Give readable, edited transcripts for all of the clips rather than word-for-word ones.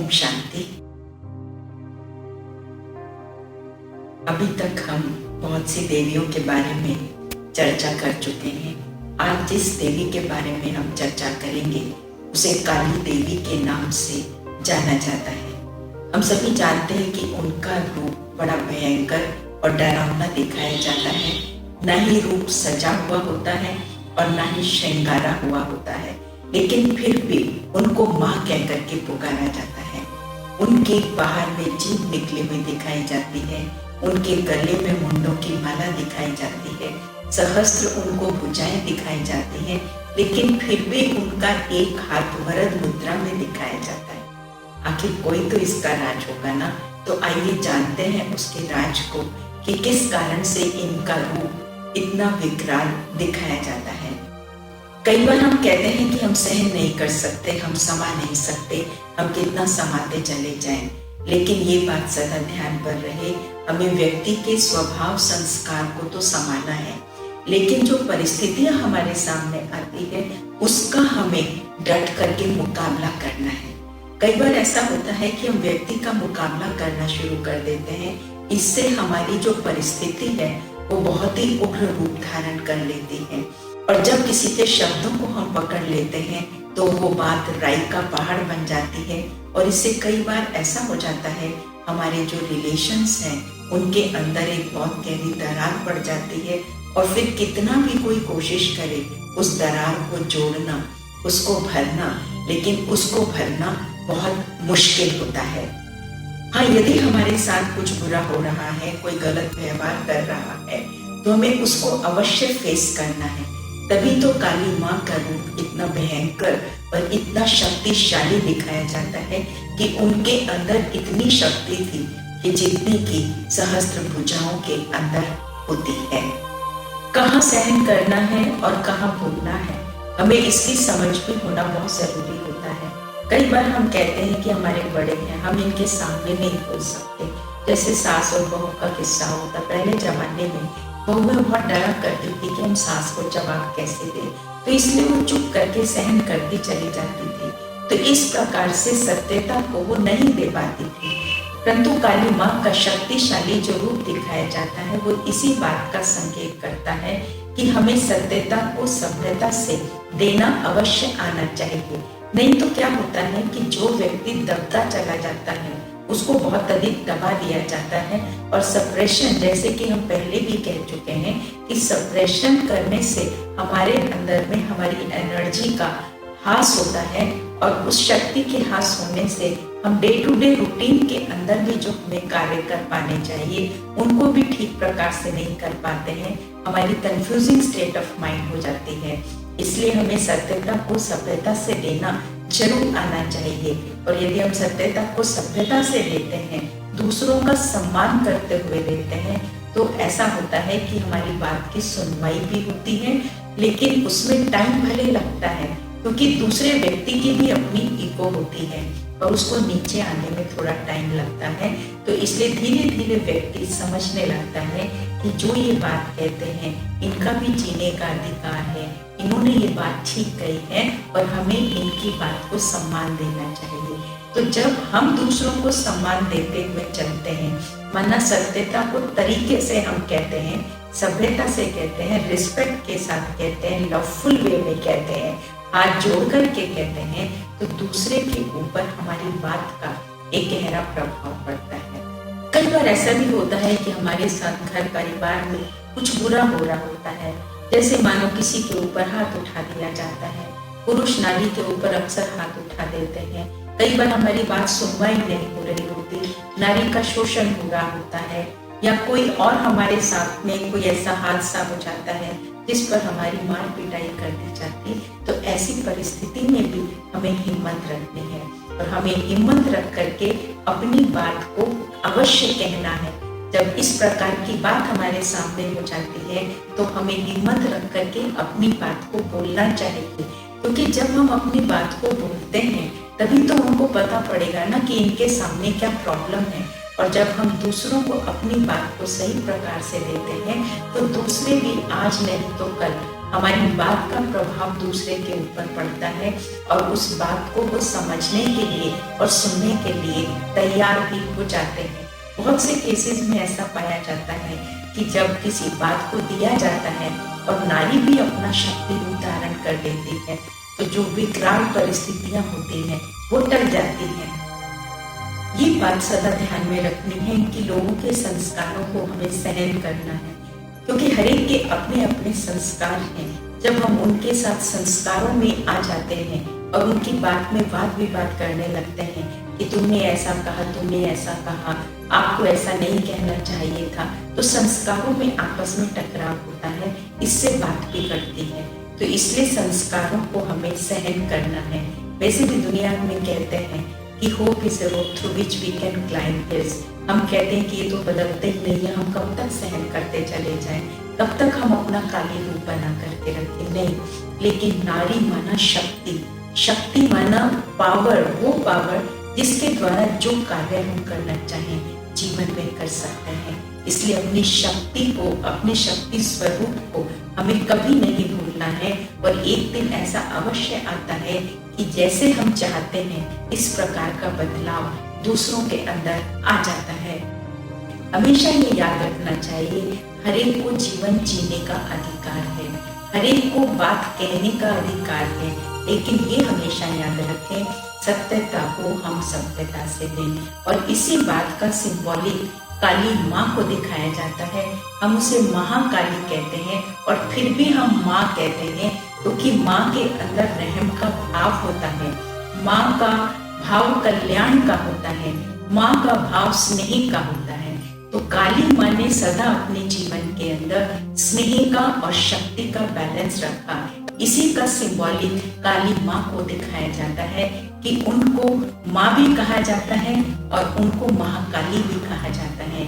ओम शांति। अभी तक हम बहुत सी देवियों के बारे में चर्चा कर चुके हैं। आज जिस देवी के बारे में हम चर्चा करेंगे उसे काली देवी के नाम से जाना जाता है। हम सभी जानते हैं कि उनका रूप बड़ा भयंकर और डरावना दिखाया जाता है। न ही रूप सजा हुआ होता है और न ही श्रृंगारा हुआ होता है, लेकिन फिर भी उनको माँ कहकर के पुकारा जाता है। उनके बाहर में जीभ निकली हुई दिखाई जाती है। उनके गले में मुंडों की माला दिखाई जाती है। सहस्त्र उनको भुजाएं दिखाई जाती हैं, लेकिन फिर भी उनका एक हाथ वरद मुद्रा में दिखाया जाता है। आखिर कोई तो इसका राज होगा ना। तो आइए जानते हैं उसके राज को कि किस कारण से इनका रूप इतना विकराल दिखाया जाता है। कई बार हम कहते हैं कि हम सहन नहीं कर सकते, हम समा नहीं सकते, हम कितना समाते चले जाएं। लेकिन ये बात सदा ध्यान पर रहे, हमें व्यक्ति के स्वभाव संस्कार को तो समाना है, लेकिन जो परिस्थितियां हमारे सामने आती है उसका हमें डट करके मुकाबला करना है। कई बार ऐसा होता है कि हम व्यक्ति का मुकाबला करना शुरू कर देते हैं। इससे हमारी जो परिस्थिति है वो बहुत ही उग्र रूप धारण कर लेती है, और जब किसी के शब्दों को हम पकड़ लेते हैं तो वो बात राई का पहाड़ बन जाती है। और इससे कई बार ऐसा हो जाता है हमारे जो रिलेशंस हैं उनके अंदर एक बहुत गहरी दरार पड़ जाती है, और फिर कितना भी कोई कोशिश करे उस दरार को जोड़ना, उसको भरना, लेकिन उसको भरना बहुत मुश्किल होता है। हाँ, यदि हमारे साथ कुछ बुरा हो रहा है, कोई गलत व्यवहार कर रहा है, तो हमें उसको अवश्य फेस करना है। तभी तो काली माँ का रूप इतना भयंकर और इतना शक्तिशाली दिखाया जाता है कि उनके अंदर इतनी शक्ति थी कि जितनी की सहस्त्र भुजाओं के अंदर होती है। कहाँ सहन करना है और कहाँ भूलना है, हमें इसकी समझ भी होना बहुत जरूरी होता है। कई बार हम कहते हैं कि हमारे बड़े हैं, हम इनके सामने नहीं बोल सकते। जैसे सास और बहू का किस्सा होता, पहले जमाने में बहुएं बहुत डरा करती थी कि हम सास को जवाब कैसे दें, तो इसलिए वो चुप करके सहन करती चली जाती थी। तो इस प्रकार से सत्यता को वो नहीं दे पाती थी। परंतु काली माँ का शक्तिशाली जो रूप दिखाया जाता है वो इसी बात का संकेत करता है कि हमें सत्यता को सभ्यता से देना अवश्य आना चाहिए। नहीं तो क्या होता है कि जो व्यक्ति दबता चला जाता है उसको बहुत अधिक दबा दिया जाता है। और सप्रेशन, जैसे कि हम पहले भी कह चुके हैं कि सप्रेशन करने से हमारे अंदर में हमारी एनर्जी का हास होता है, और उस शक्ति के हास होने से हम डे टू डे रूटीन के अंदर भी जो हमें कार्य कर पाने चाहिए उनको भी ठीक प्रकार से नहीं कर पाते हैं। हमारी कंफ्यूजिंग स्टेट ऑफ माइंड हो जाती है। इसलिए हमें सत्यता को सभ्यता से लेना जरूर आना चाहिए। और यदि हम सत्यता को सभ्यता से लेते हैं, दूसरों का सम्मान करते हुए लेते हैं, तो ऐसा होता है कि हमारी बात की सुनवाई भी होती है, लेकिन उसमें टाइम भले लगता है, क्योंकि दूसरे व्यक्ति की भी अपनी ईगो होती है और उसको नीचे आने में थोड़ा टाइम लगता है। तो इसलिए धीरे धीरे व्यक्ति समझने लगता है कि जो ये बात कहते हैं इनका भी जीने का अधिकार है, इन्होंने ये बात ठीक कही है और हमें इनकी बात को सम्मान देना चाहिए। तो जब हम दूसरों को सम्मान देते हुए चलते हैं, माना सत्यता को तरीके से हम कहते हैं, सभ्यता से कहते हैं, रिस्पेक्ट के साथ कहते हैं, लवफुल वे में कहते हैं, हाथ जोड़ करके कहते हैं, तो दूसरे के ऊपर हमारी बात का एक गहरा प्रभाव पड़ता है। कई बार ऐसा भी होता है कि हमारे साथ घर परिवार में कुछ बुरा हो रहा होता है, जैसे मानो किसी के ऊपर हाथ उठा दिया जाता है। पुरुष नारी के ऊपर अक्सर हाथ उठा देते हैं। कई बार हमारी बात सुनवाई नहीं हो रही होती, नारी का शोषण हो रहा होता है, या कोई और हमारे साथ में कोई ऐसा हादसा हो जाता है जिस पर हमारी मार पिटाई कर दी जाती। तो ऐसी परिस्थिति में भी हमें हिम्मत रखनी है, और हमें हिम्मत रख करके अपनी बात को अवश्य कहना है। जब इस प्रकार की बात हमारे सामने हो जाती है तो हमें हिम्मत रख करके अपनी बात को बोलना चाहिए, क्योंकि जब हम अपनी बात को बोलते हैं तभी तो उनको पता पड़ेगा ना कि इनके सामने क्या प्रॉब्लम है। और जब हम दूसरों को अपनी बात को सही प्रकार से देते हैं तो दूसरे भी आज नहीं तो कल हमारी बात का प्रभाव दूसरे के ऊपर पड़ता है और उस बात को वो समझने के लिए और सुनने के लिए तैयार भी हो जाते हैं। बहुत से केसेस में ऐसा पाया जाता है कि जब किसी बात को दिया जाता है और नारी भी अपना शक्ति रूप धारण कर लेती है तो जो विकराल परिस्थितियां होती हैं वो टल जाती हैं। ये बात सदा ध्यान में रखनी है कि लोगों के संस्कारों को हमें सहन करना है, क्योंकि हर एक के अपने अपने संस्कार हैं। जब हम उनके साथ संस्कारों में आ जाते हैं और उनकी बात में वाद विवाद करने लगते हैं कि तुमने ऐसा कहा, तुमने ऐसा कहा, आपको ऐसा नहीं कहना चाहिए था, तो संस्कारों में आपस में टकराव होता है, इससे बात बिगड़ती है। तो इसलिए संस्कारों को हमें सहन करना है। वैसे भी दुनिया में कहते हैं कि hope is a road through which we can climb hills. हम कहते हैं कि ये तो बदलते ही नहीं है, हम कब तक सहन करते चले जाएं, कब तक हम अपना काली रूप बना करके रखें। नहीं, लेकिन नारी माना शक्ति, शक्ति माना पावर, वो पावर जिसके द्वारा जो कार्य हम करना चाहें जीवन में कर सकते हैं। इसलिए अपनी शक्ति को, अपने शक्ति स्वरूप को हमें कभी नहीं भूलना है। और एक दिन ऐसा अवश्य आता है कि जैसे हम चाहते हैं इस प्रकार का बदलाव दूसरों के अंदर आ जाता है। हमेशा ये याद रखना चाहिए, हर एक को जीवन जीने का अधिकार है, हर एक को बात कहने का अधिकार है, लेकिन ये हमेशा याद रखें, सत्यता को हम सभ्यता से दें। और इसी बात का सिंबॉलिक काली माँ को दिखाया जाता है। हम उसे महाकाली कहते हैं और फिर भी हम माँ कहते हैं क्योंकि माँ के अंदर रहम का भाव होता है, माँ का भाव कल्याण का होता है, माँ का भाव स्नेह का होता है। तो काली माँ ने सदा अपने जीवन के अंदर स्नेह का और शक्ति का बैलेंस रखा। इसी का सिंबॉलिक काली माँ को दिखाया जाता है कि उनको माँ भी कहा जाता है और उनको महाकाली भी कहा जाता है।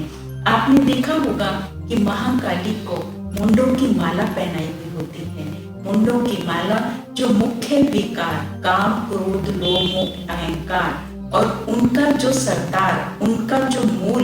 आपने देखा होगा कि महाकाली को मुंडों की माला पहनाई हुई होती है। मुंडों की माला जो मुख्य विकार काम, क्रोध, लोभ, मोह, अहंकार और उनका जो सरदार, उनका जो मूल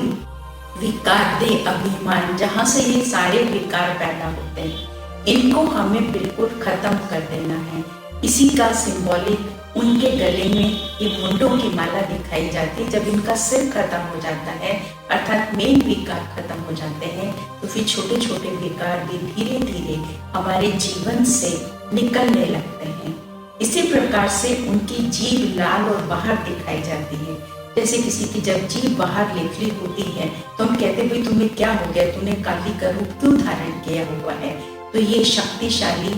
विकार दे अभिमान, जहाँ से ये सारे विकार पैदा होते हैं, इनको हमें बिल्कुल खत्म कर देना है। इसी का सिंबॉलिक उनके गले में ये मुंडों की माला दिखाई जाती है। जब इनका सिर खत्म हो जाता है, अर्थात मेन विकार खत्म हो जाते हैं, तो फिर छोटे छोटे विकार भी धीरे धीरे हमारे जीवन से निकलने लगते हैं। इसी प्रकार से उनकी जीभ लाल और बाहर दिखाई जाती है। जैसे किसी की जब जीभ बाहर निकली होती है तो हम कहते भाई तुम्हें क्या हो गया, तूने काली का रूप क्यों धारण किया हुआ है। तो ये शक्तिशाली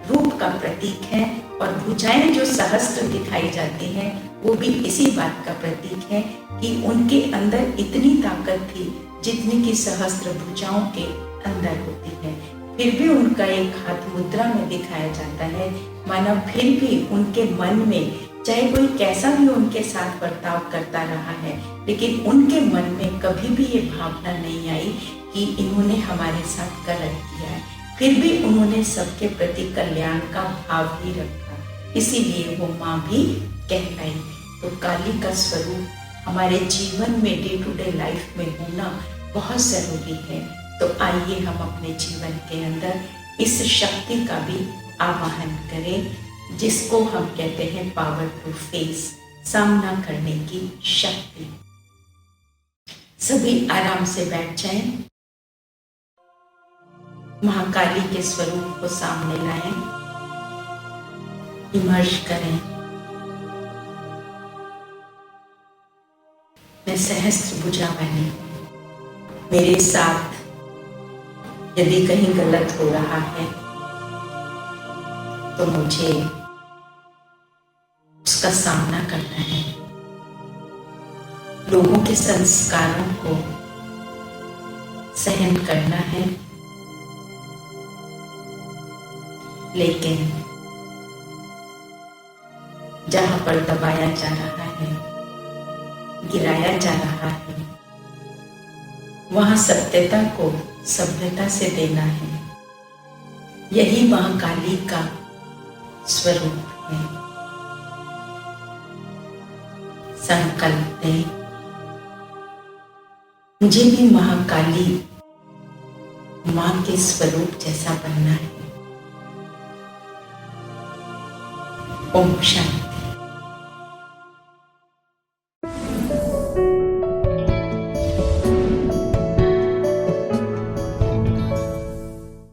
रूप का प्रतीक है। और भुजाएं जो सहस्त्र दिखाई जाती हैं वो भी इसी बात का प्रतीक है कि उनके अंदर इतनी ताकत थी जितनी कि सहस्त्र भुजाओं के अंदर होती है। फिर भी उनका एक हाथ मुद्रा में दिखाया जाता है, मानो फिर भी उनके मन में, चाहे कोई कैसा भी उनके साथ बर्ताव करता रहा है, लेकिन उनके मन में कभी भी ये भावना नहीं आई कि इन्होंने हमारे साथ गलत किया है। फिर भी उन्होंने सबके प्रति कल्याण का भाव ही रखा, इसीलिए वो माँ भी कहलाई। तो काली का स्वरूप हमारे जीवन में डे टू डे लाइफ में होना बहुत जरूरी है। तो आइए हम अपने जीवन के अंदर इस शक्ति का भी आवाहन करें, जिसको हम कहते हैं पावर टू फेस, सामना करने की शक्ति। सभी आराम से बैठ जाएं, महाकाली के स्वरूप को सामने लाएं, इमर्ज करें। मैं सहस्त्र भुजा वाली हूं, मेरे साथ यदि कहीं गलत हो रहा है तो मुझे उसका सामना करना है। लोगों के संस्कारों को सहन करना है, लेकिन जहां पर दबाया जा रहा है, गिराया जा रहा है, वहां सत्यता को सभ्यता से देना है। यही महाकाली का स्वरूप है। संकल्प दें, मुझे भी महाकाली मां के स्वरूप जैसा बनना है। ओम शांति।